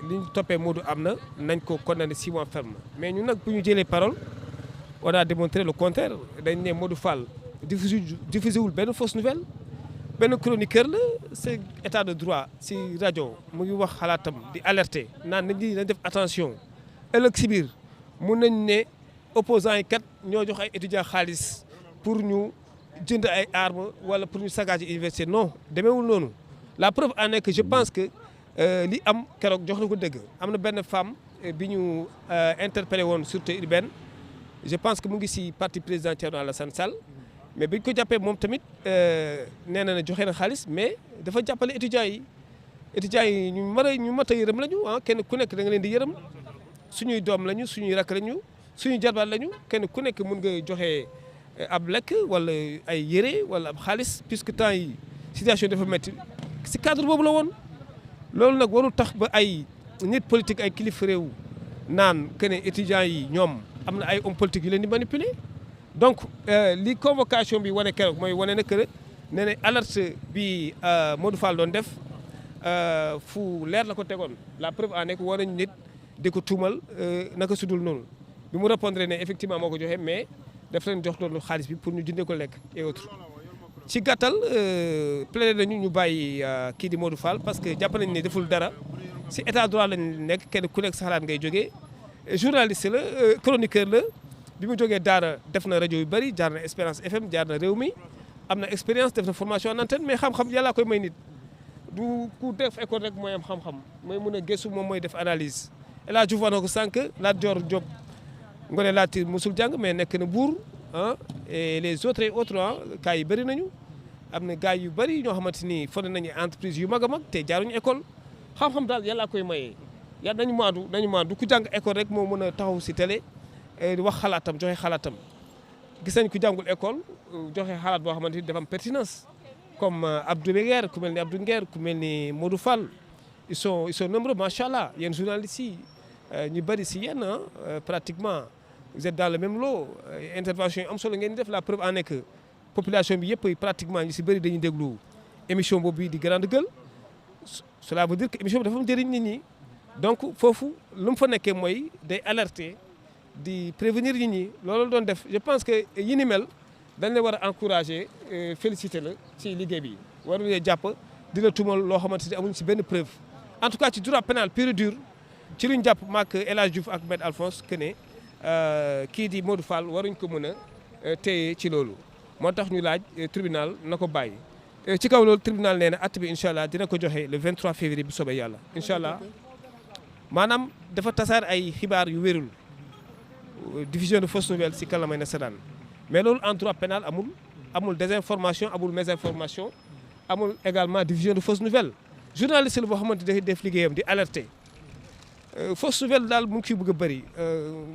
li ñu toppee Modou am na nañ ko condamné 6 mois ferme mais ñun nag bu ñu jëlee parole on a démontré le contraire dañ ne Modou Fall diffusé wul benn fausse nouvelle benn chroniqueur la c'est état de droit si rajo mu ngi wax xalaatam di alerter naan nit ñi nañ def attention ëllëg si biir mun nañ ne opposants yi kat ñoo jox ay étudiants xaalis pour ñu jënd ay armes wala pour ñu sagager université non demeewul noonu la preuve en est que je pense que li am keroog jox na ko dëgg am na benn femme bi ñu interpellé woon sûreté urbaine je pense que mu ngi si parti président Thierno Alassane Sall mais bi ñu ko jàppee moom tamit nee na joxe na xaalis mais dafa jàppale étudiants yi ñu mat a yërëm lañu ah kenn ku nekk da nga leen di yërëm suñuy doom lañu suñuy rakk lañu suñuy jarbaat lañu kenn ku nekk mun nga joxe ab lekk wala ay yére wala ab xaalis puisque temps yi situation dafa métti si cadre boobu la woon. loolu nag warul tax ba ay nit politique ay kilifa réew naan que ne étudiants yi ñoom am na ay hommes politiques yu leen di manipuler donc li convocation bi wane keroog mooy wane na que ne ne alerte bi Modou Fall doon def fu leer la ko tegoon la preuve en est que war nañu nit di ko tuumal naka sudul noonu bi mu répondre ne effectivement moo ko joxe mais daf leen jox loolu xaalis bi pour ñu jëndee ko lekk et autres. ci gàttal plaidé nañu ñu bàyyi kii di Modou Fall parce que jàpp nañu ne deful dara si état droit lañ nekk kenn ku nekk sa xalaat ngay jógee journaliste la chroniqueur la bi mu jógee daara def na rajo yu bëri jaar na Espérance FM jaar na Rewmi am na expérience def na formation en antenne mais xam-xam yàllaa koy may nit du ku def école rek mooy am xam-xam mooy mun a gëstu moom mooy def analyse El Hadj Diouf wax na ko sànq Lat Dior Diop Ngoné Latyr musul jàng mais nekk na buur ah et les autres et autres cas yi bëri nañu am na gars yu bëri ñoo xamante ni fondé nañu entreprise yu mag a mag te jaaruñu école xam-xam daal yàlla koy mayee yàlla nañu maandu ku jàng école rek moo mën a taxaw si télé di wax xalaatam joxe xalaatam gis nañ ku jàngul école joxe xalaat boo xamante ni dafa am pertinence comme Abdou Nguer ku mel ni Abdou Nguer ku mel ni Modou Fall ils sont nombreux macha allah yéen journalistes yi ñu bëri si yéen pratiquement vous êtes dans le même lot intervention yi am solo ngeen di def la preuve en est que population bi yëpp pratiquement ñu si bëri dañuy déglu émission boobu di Grande Gueule cela veut dire que émission bi dafa am njëriñ nit ñi donc foofu lu mu fa nekkee mooy day alerter di prévenir nit ñi loolu doon def je pense que yi ni mel dañ la war a encourager féliciter la ci liggéey bi war nañoo jàpp di la tuumal loo xamante ni amuñ si benn preuve en tout cas ci droit pénal pur et dur ci luñ jàpp maak El Hadj Diouf ak Maître Alphonse que ne kii di Modou Fall waruñ ko mën a téye ci loolu moo tax ñu laaj tribunal na ko bàyyi ci kaw loolu tribunal nee na acte bi incha allah dina ko joxe le 23 février bi soobee yàlla incha allah maanaam dafa tasaar ay xibaar yu wérul diffusion de fausse nouvelle si kalamay nasaraan mais loolu en droit pénal amul désinformation amul mésinformation amul également diffusion de fausse nouvelle journaliste la boo xamante day def liggéeyam di alerter fausse nouvelle daal mu ngi ciy bëgg a bëri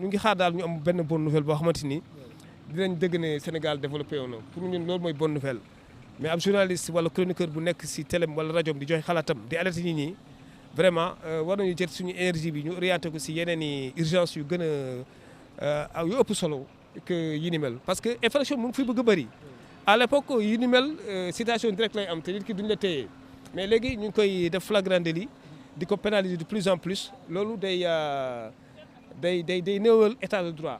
ñu ngi xaar daal ñu am benn bonne nouvelle boo xamante ni dinañ dëgg ne Sénégal développé woon na pour ñun loolu mooy bonne nouvelle mais ab journaliste wala chroniqueur bu nekk si télé wala rajo di joxe xalaatam di alerter nit ñi vraiment war nañu jël suñu énergie bi ñu orienté ko si yeneen i urgence yu gën a yu ëpp solo que yi ni mel parce que infraction mu ngi fi bëgg a bëri à l'époque yi ni mel citation directe lay am te nit ki duñ la téye mais léegi ñu ngi koy def flagrant délit di ko pénaliser de plus en plus loolu day néewal état de droit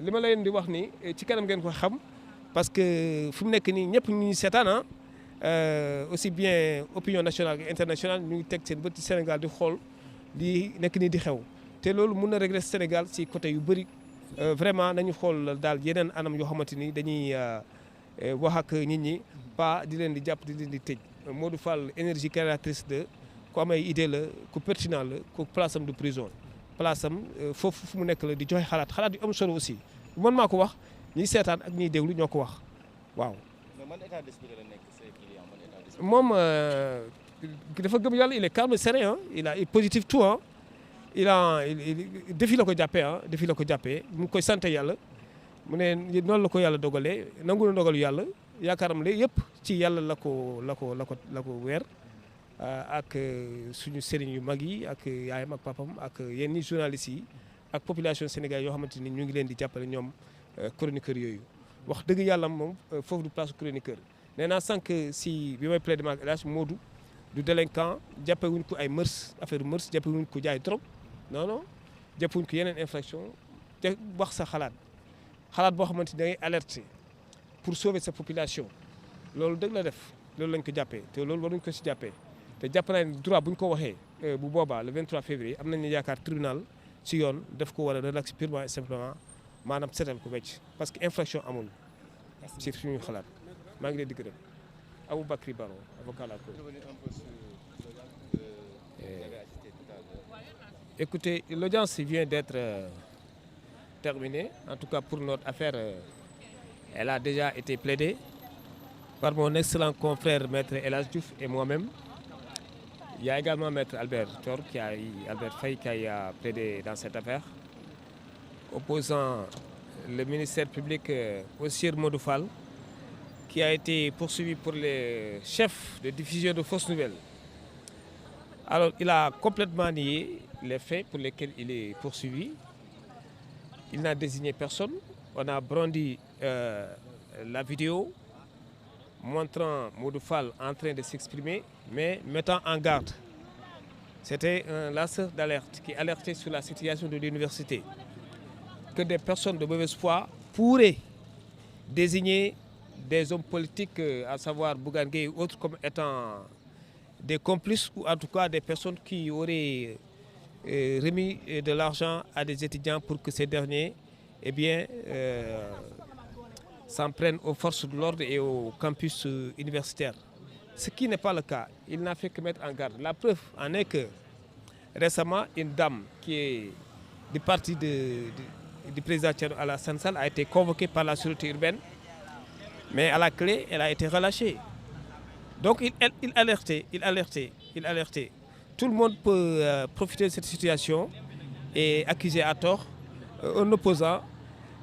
li ma leen di wax ni ci kanam ngeen ko xam parce que fu mu nekk nii ñëpp ñu ngi seetaan aussi bien opinion nationale et internationale ñu ngi teg seen bët ci Sénégal di xool di nekk nii di xew te loolu mun na régler Sénégal si côté yu bëri vraiment nañu xool daal yeneen anam yoo xamante ni dañuy wax ak nit ñi pas di leen di jàpp di leen di tëj Modou Fall énergie créatrice de ku am ay idée la ku pertinent la ku place am de prison place am foofu fu mu nekk la di joxe xalaat yu am solo aussi man maa ko wax ñiy seetaan ak ñiy déglu ñoo ko wax waaw. mais man état d'esprit la nekk say client man état d'esprit. moom dafa gëm yàlla il est calme serein il est positif tout défi la ko jàppee défi la ko jàppee mu ngi koy sant yàlla mu ne noonu la ko yàlla dogalee nangu na dogalu yàlla yaakaaram la yëpp ci yàlla la ko weer. ak suñu sëriñ yu mag yi ak yaayam ak papam ak yenn journalistes yi ak population Sénégal yoo xamante ni ñu ngi leen di jàppale ñoom chroniqueurs yooyu wax dëgg yàlla moom foofu du place chroniqueur nee naa sànq si bi may plaider maag El Hadj Modou du délinquant jàppewuñ ko ay mœurs affaire mœurs jàppewuñ ko jaay drogue non non jàppewuñ ko yeneen infraction te wax sa xalaat boo xamante ni da ngay alerter pour sauver sa population loolu dëgg la def loolu lañ ko jàppee te loolu waruñ ko si jàppee te jàpp naa ne droit bu ñu ko waxee bu boobaa le 23 février am nañu yaakaar tribunal ci yoon daf ko war a relaxer purement et simplement maanaam seetal ko wecc parce que infraction amul ci suñu xalaat maa ngi leen di gërëm Aboubacry Baro avocat à la Cour. Écoutez, l'audience vient d'être terminée. En tout cas, pour notre affaire, elle a déjà été plaidée par mon excellent confrère Maître El Hadj Diouf et moi-même. Il y a également Maître Albert Faye qui a plaidé dans cette affaire, opposant le ministère public au sieur Modou Fall, qui a été poursuivi pour les chefs de diffusion de fausses nouvelles. Alors, il a complètement nié les faits pour lesquels il est poursuivi. Il n'a désigné personne. On a brandi la vidéo montrant Modou Fall en train de s'exprimer, mais mettant en garde. C'était un lanceur d'alerte qui alertait sur la situation de l'université, que des personnes de mauvaise foi pourraient désigner des hommes politiques, à savoir Bougane Gueye ou autres, comme étant des complices ou en tout cas des personnes qui auraient remis de l'argent à des étudiants pour que ces derniers s'en prennent aux forces de l'ordre et au campus universitaire. Ce qui n'est pas le cas. Il n'a fait que mettre en garde. La preuve en est que récemment, une dame qui est du parti du président Thierno Alassane Sall a été convoquée par la sûreté urbaine, mais à la clé, elle a été relâchée. Donc il alertait. Tout le monde peut profiter de cette situation et accuser à tort un opposant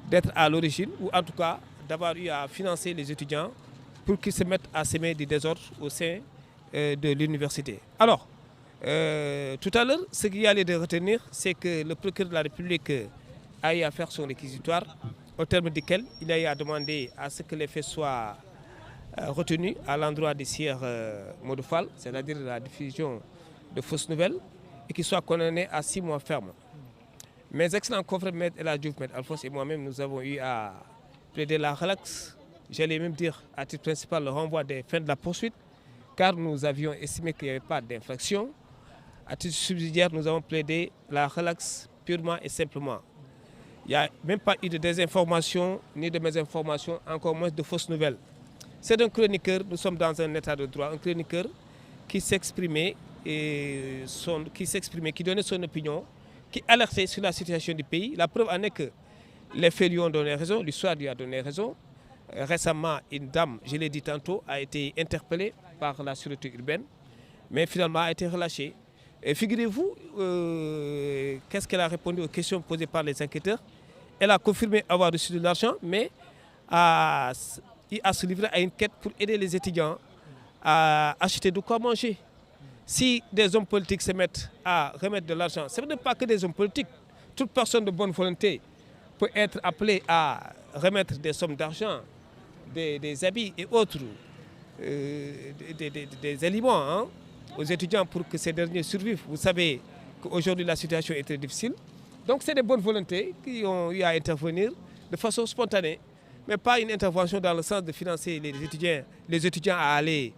d'être à l'origine, ou en tout cas d'avoir eu à financer les étudiants pour qu'ils se mettent à semer du désordre au sein de l'université. Alors, tout à l'heure, ce qu'il y a lieu de retenir, c'est que le procureur de la République a eu à faire son réquisitoire, au terme duquel il a eu à demander à ce que les faits soient retenus à l'endroit du sieur Modou Fall, c'est-à-dire la diffusion de fausses nouvelles, et qu'il soit condamné à 6 mois ferme. Mes excellents confrères Maître El Hadj Diouf, Maître Alphonse et moi-même, nous avons eu à plaider la relaxe, j'allais même dire à titre principal le renvoi des fins de la poursuite, car nous avions estimé qu'il n'y avait pas d'infraction. À titre subsidiaire, nous avons plaidé la relaxe purement et simplement. Il n'y a même pas eu de désinformation, ni de mésinformation, encore moins de fausses nouvelles. C'est un chroniqueur, nous sommes dans un état de droit, un chroniqueur qui s'exprimait, qui donnait son opinion, qui alertait sur la situation du pays. La preuve en est que les faits lui ont donné raison, l'histoire lui a donné raison. Récemment, une dame, je l'ai dit tantôt, a été interpellée par la sûreté urbaine, mais finalement a été relâchée. Et figurez-vous, qu'est-ce qu'elle a répondu aux questions posées par les enquêteurs? Elle a confirmé avoir reçu de l'argent, mais à se livrer à une quête pour aider les étudiants à acheter de quoi manger. Si des hommes politiques se mettent à remettre de l'argent, ce n'est pas que des hommes politiques. Toute personne de bonne volonté peut être appelée à remettre des sommes d'argent, des habits et autres, des aliments, hein, aux étudiants pour que ces derniers survivent. Vous savez qu'aujourd'hui la situation est très difficile. Donc c'est des bonnes volontés qui ont eu à intervenir de façon spontanée, mais pas une intervention dans le sens de financer les étudiants à aller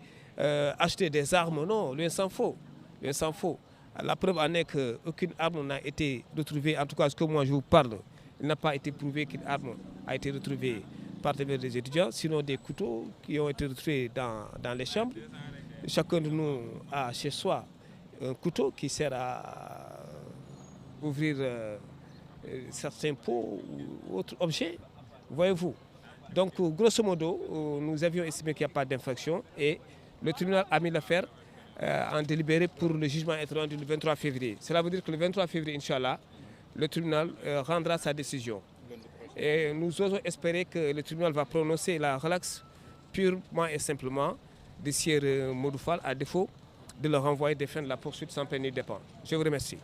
acheter des armes. Non, loin s'en faut. La preuve en est qu'aucune arme n'a été retrouvée, en tout cas ce que moi je vous parle. Il n'a pas été prouvé qu'une arme a été retrouvée par des étudiants, sinon des couteaux qui ont été retrouvés dans les chambres. Chacun de nous a chez soi un couteau qui sert à ouvrir certains pots ou autres objets, voyez-vous. Donc, grosso modo, nous avions estimé qu'il n'y a pas d'infraction et le tribunal a mis l'affaire en délibéré pour le jugement être rendu le 23 février. Cela veut dire que le 23 février, Inch'Allah, le tribunal rendra sa décision. Et nous osons espérer que le tribunal va prononcer la relaxe purement et simplement de sieur Modou Fall, à défaut de le renvoyer des fins de la poursuite sans peine ni dépens. Je vous remercie.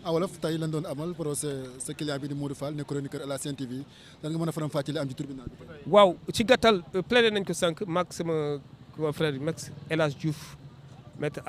Wolof tey lañ doon amal procès sa client bi di Modou Fall ne chroniqueur à la Sen TV lan nga mën a faram-fàccee am ci tribunal bi. waaw ci gàttal plaidé nañ ko sànq maag sama frère Max El Hadj Diouf Maître